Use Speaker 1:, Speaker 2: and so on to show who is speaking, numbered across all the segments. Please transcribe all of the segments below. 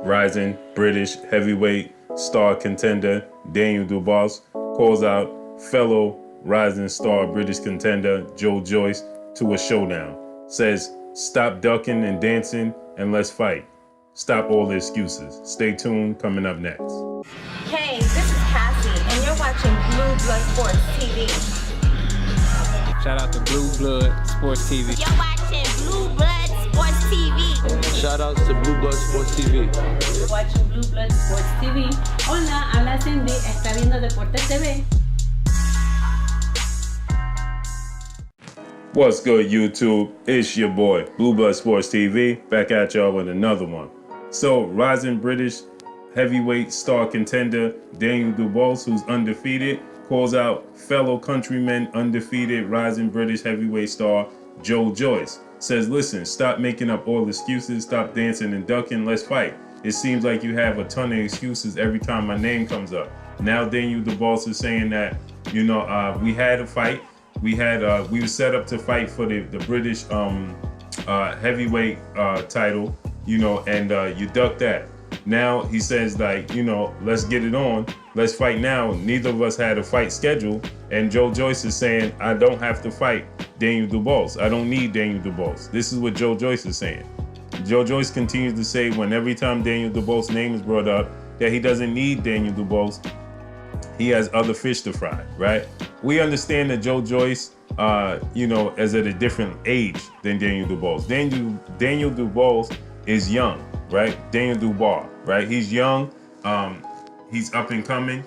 Speaker 1: Rising British heavyweight star contender Daniel Dubois calls out fellow rising star British contender Joyce to a showdown. Says, stop ducking and dancing and let's fight. Stop all the excuses. Stay tuned, coming up next.
Speaker 2: Hey, this is Cassie, and you're watching Blue Blood Sports TV.
Speaker 3: Shout out to Blue Blood Sports TV.
Speaker 2: You're watching Blue Blood Sports TV.
Speaker 4: Shout outs to Blue Blood Sports TV.
Speaker 5: You're watching Blue Blood Sports TV. Hola, habla Cindy, está viendo Deportes TV.
Speaker 1: What's good, YouTube? It's your boy, Blue Blood Sports TV, back at y'all with another one. So, rising British heavyweight star contender Daniel Dubois, who's undefeated, calls out fellow countrymen undefeated rising British heavyweight star Joyce. Says, listen, stop making up all excuses, stop dancing and ducking, let's fight. It seems like you have a ton of excuses every time my name comes up. Now Daniel Dubois is saying that, we had a fight. We were set up to fight for the British heavyweight title, and you ducked that. Now he says, let's get it on. Let's fight now. Neither of us had a fight scheduled. And Joyce is saying, I don't have to fight Daniel Dubois. I don't need Daniel Dubois. This is what Joyce is saying. Joyce continues to say every time Daniel Dubois' name is brought up, that he doesn't need Daniel Dubois. He has other fish to fry, right? We understand that Joyce, is at a different age than Daniel Dubois. Daniel Dubois is young, right? Daniel Dubois, right? He's young. He's up and coming.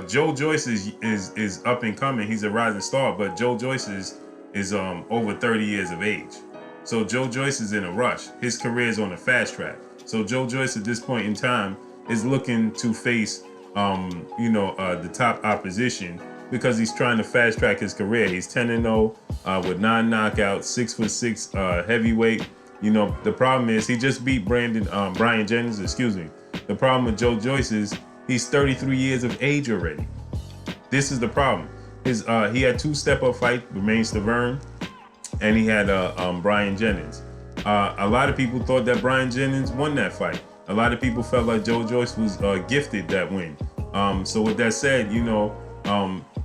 Speaker 1: Joyce is up and coming. He's a rising star, but Joyce is over 30 years of age. So Joyce is in a rush. His career is on a fast track. So Joyce at this point in time is looking to face the top opposition because he's trying to fast track his career. He's 10-0 with 9 knockouts, 6'6" heavyweight. The problem is he just beat Brian Jennings, The problem with Joyce is he's 33 years of age already. This is the problem. He had 2 step-up fights with Main Stavern, and he had Brian Jennings. A lot of people thought that Brian Jennings won that fight. A lot of people felt like Joyce was gifted that win. So with that said,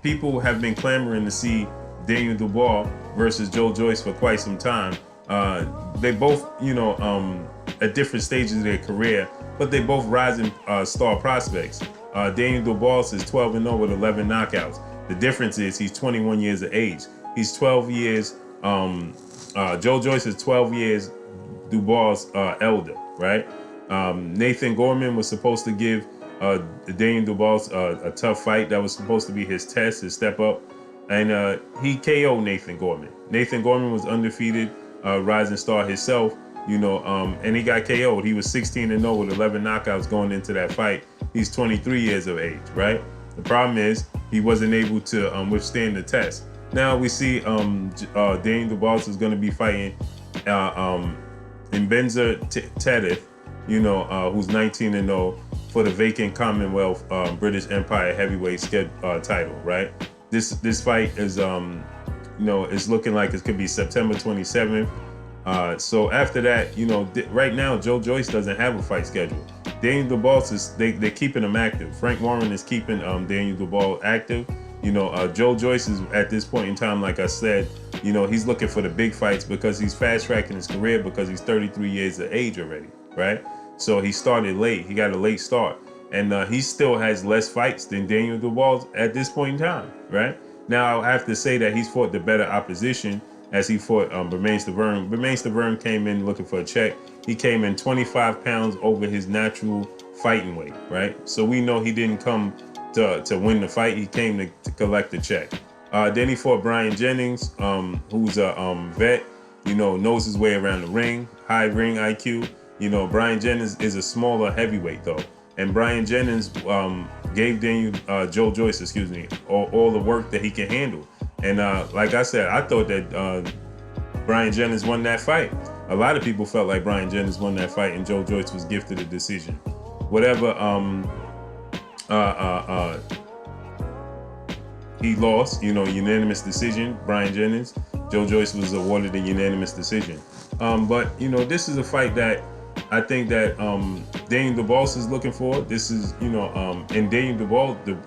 Speaker 1: people have been clamoring to see Daniel Dubois versus Joyce for quite some time. They both, at different stages of their career, but they both rising star prospects. Daniel Dubois is 12-0 with 11 knockouts. The difference is he's 21 years of age. He's 12 years, Joyce is 12 years Dubois elder, right? Nathan Gorman was supposed to give Daniel Dubois a tough fight. That was supposed to be his test, his step up. And he KO'd Nathan Gorman. Nathan Gorman was undefeated, rising star himself, and he got KO'd. He was 16-0 with 11 knockouts going into that fight. He's 23 years of age, right? The problem is he wasn't able to withstand the test. Now we see Daniel Dubois is going to be fighting Mbenza Tedith, who's 19-0 for the vacant Commonwealth British Empire heavyweight title, right? This fight is it's looking like it could be September 27th. So after that, right now Joyce doesn't have a fight schedule. Daniel Dubois they're keeping him active. Frank Warren is keeping Daniel Dubois active. Joyce is at this point in time, like I said, he's looking for the big fights because he's fast tracking his career because he's 33 years of age already, right? So he started late. He got a late start. And he still has less fights than Daniel Dubois at this point in time, right? Now, I have to say that he's fought the better opposition as he fought Bermain Stavern. Bermain Stavern came in looking for a check. He came in 25 pounds over his natural fighting weight, right? So we know he didn't come to win the fight. He came to collect the check. Then he fought Brian Jennings, who's a vet, knows his way around the ring, high ring IQ. Brian Jennings is a smaller heavyweight though. And Brian Jennings gave Daniel Joyce, all the work that he can handle. And like I said, I thought that Brian Jennings won that fight. A lot of people felt like Brian Jennings won that fight and Joyce was gifted a decision. Whatever he lost, unanimous decision, Brian Jennings. Joyce was awarded a unanimous decision. But this is a fight that I think that Daniel Dubois is looking for, this is, in Daniel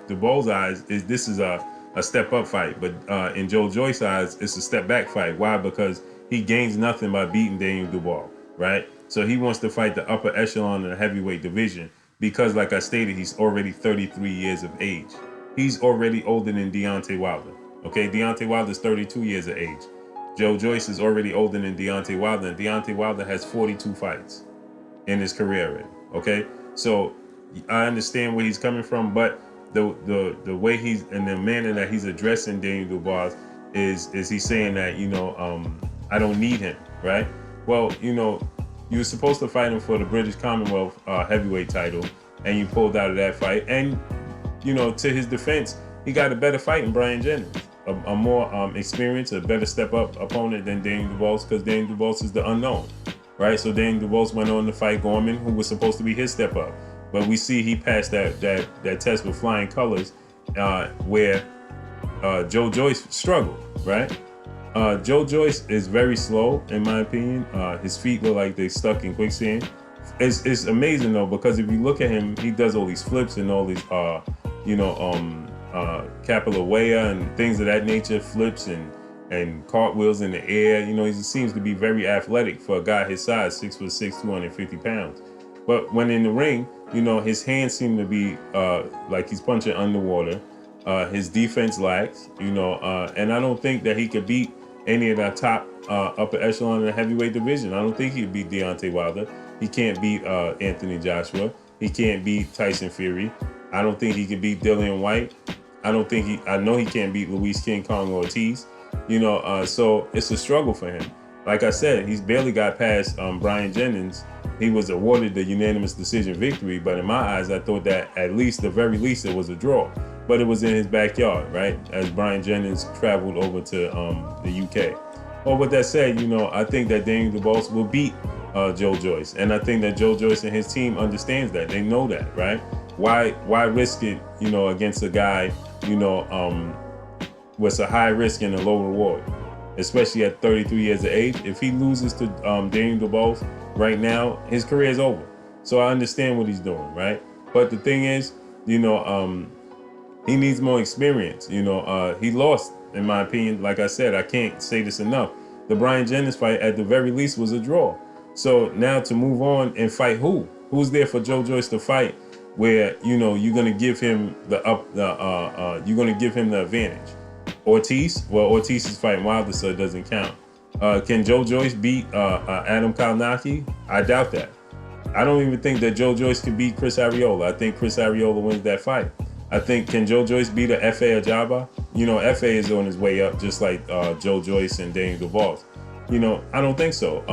Speaker 1: Dubois' eyes, this is a step up fight. But in Joe Joyce's eyes, it's a step back fight. Why? Because he gains nothing by beating Daniel Dubois, right? So he wants to fight the upper echelon of the heavyweight division because, like I stated, he's already 33 years of age. He's already older than Deontay Wilder. Okay, Deontay Wilder is 32 years of age. Joe Joyce is already older than Deontay Wilder, and Deontay Wilder has 42 fights in his career already. Okay, so I understand where he's coming from, but the way he's and the manner that he's addressing Daniel Dubois is he's saying that I don't need him, right? Well, you were supposed to fight him for the British Commonwealth heavyweight title, and you pulled out of that fight. And to his defense, he got a better fight in Brian Jennings, a more experienced, a better step up opponent than Daniel Dubois, because Daniel Dubois is the unknown. Right, so Daniel Dubois went on to fight Gorman, who was supposed to be his step up, but we see he passed that test with flying colors, where Joe Joyce struggled. Right, Joe Joyce is very slow in my opinion. His feet look like they stuck in quicksand. It's amazing though, because if you look at him, he does all these flips and all these capoeira and things of that nature, flips and cartwheels in the air. He seems to be very athletic for a guy his size, 6'6", 250 pounds. But when in the ring, his hands seem to be like he's punching underwater. His defense lacks, and I don't think that he could beat any of the top upper echelon in the heavyweight division. I don't think he could beat Deontay Wilder. He can't beat Anthony Joshua. He can't beat Tyson Fury. I don't think he can beat Dillian White. I know he can't beat Luis King Kong Ortiz. So it's a struggle for him. Like I said, he's barely got past Brian Jennings. He was awarded the unanimous decision victory, but in my eyes, I thought that at least, the very least, it was a draw. But it was in his backyard, right? As Brian Jennings traveled over to the UK. Well, with that said, I think that Daniel Dubois will beat Joe Joyce, and I think that Joe Joyce and his team understands that. They know that, right? Why risk it, against a guy, with a high risk and a low reward, especially at 33 years of age. If he loses to Daniel Dubois right now, his career is over. So I understand what he's doing, right? But the thing is, he needs more experience. He lost, in my opinion. Like I said, I can't say this enough. The Brian Jennings fight, at the very least, was a draw. So now to move on and fight who's there for Joe Joyce to fight, where you're gonna give him you're gonna give him the advantage. Ortiz? Well, Ortiz is fighting Wilder, so it doesn't count. Can Joe Joyce beat Adam Kalnaki? I doubt that. I don't even think that Joe Joyce can beat Chris Arreola. I think Chris Arreola wins that fight. Can Joe Joyce beat a F.A. Ajaba? F.A. is on his way up, just like Joe Joyce and Daniel Dubois. I don't think so.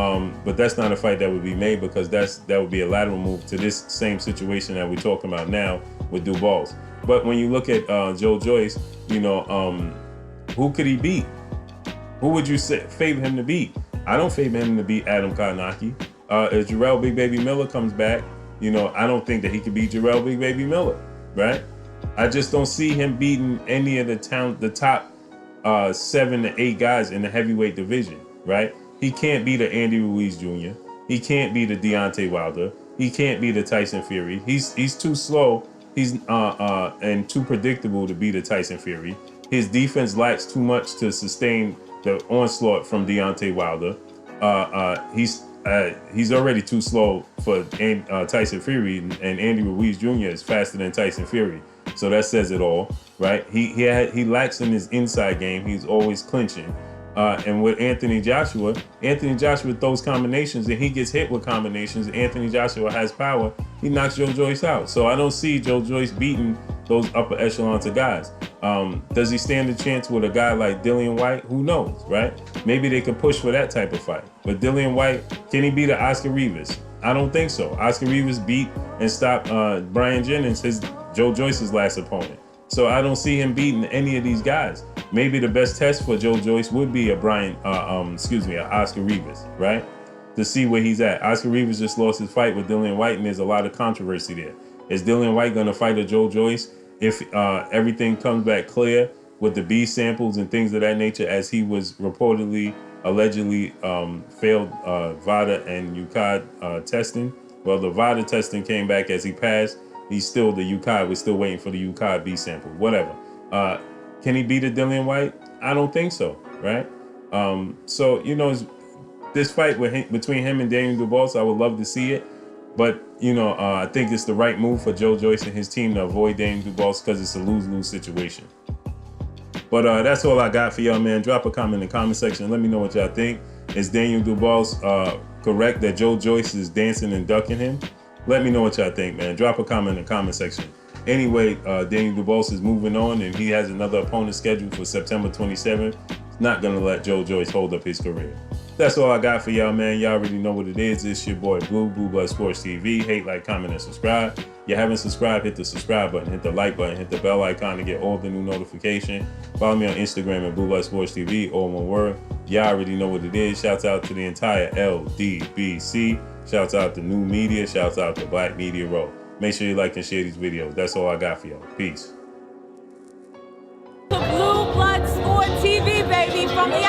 Speaker 1: But that's not a fight that would be made, because that would be a lateral move to this same situation that we're talking about now with Dubois. But when you look at Joe Joyce, who could he beat? Who would you favor him to beat? I don't favor him to beat Adam Kalnaki. If Jarrell Big Baby Miller comes back, I don't think that he could beat Jarrell Big Baby Miller, right? I just don't see him beating any of the top 7 to 8 guys in the heavyweight division, right? He can't beat a Andy Ruiz Jr. He can't beat a Deontay Wilder. He can't beat a Tyson Fury. He's too slow. He's and too predictable to beat a Tyson Fury. His defense lacks too much to sustain the onslaught from Deontay Wilder. He's already too slow for Tyson Fury, and Andy Ruiz Jr. is faster than Tyson Fury. So that says it all, right? He lacks in his inside game. He's always clinching. And with Anthony Joshua throws combinations and he gets hit with combinations. Anthony Joshua has power. He knocks Joe Joyce out. So I don't see Joe Joyce beating those upper echelons of guys. Does he stand a chance with a guy like Dillian White? Who knows, right? Maybe they could push for that type of fight. But Dillian White, can he beat an Oscar Rivas? I don't think so. Oscar Rivas beat and stopped Brian Jennings, Joe Joyce's last opponent. So I don't see him beating any of these guys. Maybe the best test for Joe Joyce would be an Oscar Rivas, right? To see where he's at. Oscar Rivas just lost his fight with Dillian White, and there's a lot of controversy there. Is Dillian White going to fight a Joe Joyce if everything comes back clear with the B samples and things of that nature, as he was allegedly failed VADA and UCAD testing? Well, the VADA testing came back as he passed. He's still the UCAD. We're still waiting for the UCAD B sample. Whatever. Can he beat a Dillian White? I don't think so, right? So, you know, this fight between him and Daniel Dubois, I would love to see it. But, you know, I think it's the right move for Joe Joyce and his team to avoid Daniel Dubois because it's a lose-lose situation. But that's all I got for y'all, man. Drop a comment in the comment section. Let me know what y'all think. Is Daniel Dubois correct that Joe Joyce is dancing and ducking him? Let me know what y'all think, man. Drop a comment in the comment section. Anyway, Daniel Dubois is moving on, and he has another opponent scheduled for September 27th. Not going to let Joe Joyce hold up his career. That's all I got for y'all, man. Y'all already know what it is. It's your boy Blue Blood Sports TV. Hate, like, comment, and subscribe. If you haven't subscribed, hit the subscribe button, hit the like button, hit the bell icon to get all the new notifications. Follow me on Instagram at Blue Blood Sports TV, all one word. Y'all already know what it is. Shouts out to the entire LDBC. Shouts out to New Media. Shouts out to Black Media Row. Make sure you like and share these videos. That's all I got for y'all. Peace.
Speaker 6: Blue Blood Sport TV, baby, from the